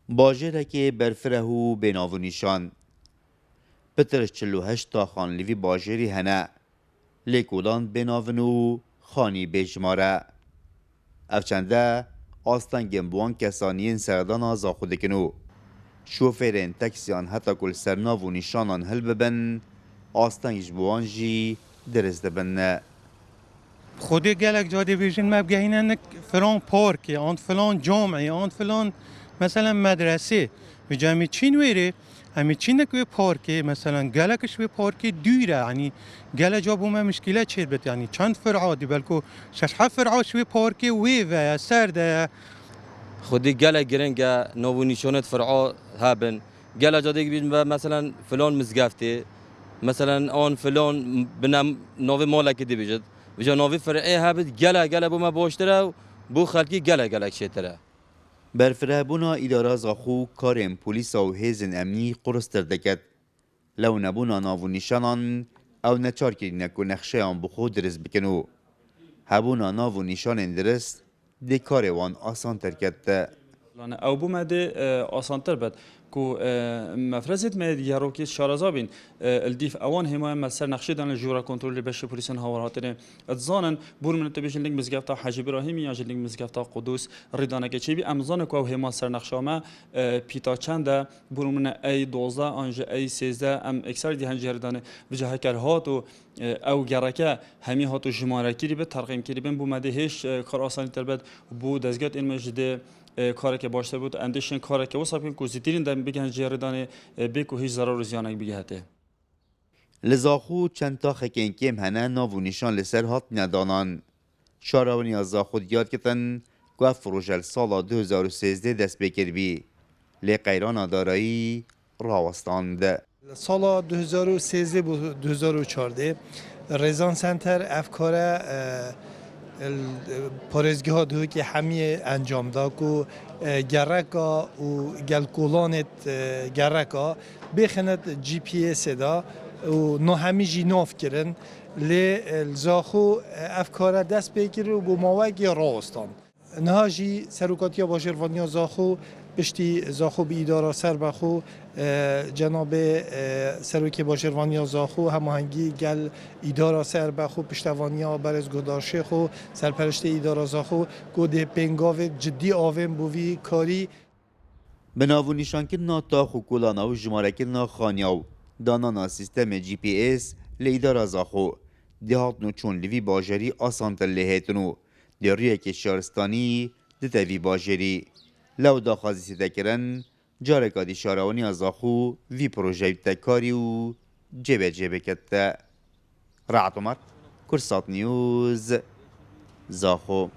باجره که برفره و بناو نیشان پترش 48 تا خانلیوی باجری هنه لیکودان بناونو خانی بجماره افچنده آستان گمبوان کسانین سردان آزا خودکنو شوفرین تکسیان حتی کل سرناو و نیشانان هل ببن آستان جبوان جی درست ببن خودی گلک جاده بیشین مبگهینن فلان پارکی آن فلان جامعه آن فلان مثلا مدرسه و جمعی چین ویره همی چین که پارکی مثلا گلکش به پارکی دوره یعنی گل جا بوم مشکله چه بت یعنی چند فرعا دی بلکو شش هفت فرعا شوی پارکی وی و سرده خودی گله گرنگه نو نشانت فرعا هابن گله جاده بین مثلا فلان مزگفته مثلا آن فلان بنام نوی مالک دی بیجد و جا نوی فرعی هابد گله بوم باشتره بو خلکی گله شتره برفره بونا اداره زاخو کارم پولیس و هیزن امنی قرستر دکت لو نبونا ناو نیشانان او نچار کرینک و نقشه آن بخو درست بکنو هبونا ناو نیشان درست دی کار وان آسان ترکت او بومده آسانتر بد کو مفرزت مد یاروکی شارزابین الدیف اوان همه مسر نقشه دان جورا کنترل بشه پلیسن هاوراتن اتزانن بور من تبیش لینک مزگفتا حاج ابراهیمی یا لینک مزگفتا قدوس ریدانه که چی بی امزان کو هما سر نقشه ما پیتا چند بور من ای 12 انج ای 13 ام اکثر دی هنجردان وجه هکر هاتو او گرکه همی هاتو جماره کی به ترقیم کی بن بومده هیچ کار آسانی تر بد بو دزگات این مجده کاری که باشتر بود اندیشن کاری که وصفیم که زیادین دم بگن جیردانه بیکو هیچ ضرر زیانی بگهته. لزاخو چند تا خکن کم هنه ناو نیشان لسر هات ندانان شاراونی از زاخو یاد کتن که فروژل سال 2013 دست بکر بی لی قیران دارایی راوستاند. سال 2013 و 2014 رزان سنتر افکار پارێزگی ها دو که همی انجام دا کو گرکا و گلکولانت گرکا بخند جی پی اس دا و نه همی جی ناف کرن لی زاخو افکار دست بگیره و بماوگی راستان نه جی سروکاتیا باجروانیا زاخو پشتی زاخو به اداره سر بخو جناب سروکی باجروانیا زاخو هماهنگی گل اداره سر بخو پشتوانیا برز گدارشه خو سرپرشت اداره زاخو گود پنگاو جدی آوم بوی کاری بناو نیشان که ناتا خوکولانا و جمارک ناخانیاو دانانا سیستم جی پی اس لیدار زاخو دهات نو چون لیوی باجری آسانتر لیهتنو دیریه که شارستانی دتوی باجری لو داخازی سیده کرن جارکا دی شاراونی از آخو وی پروژه تکاری و جبه کت رعد عمر کرسات نیوز زاخو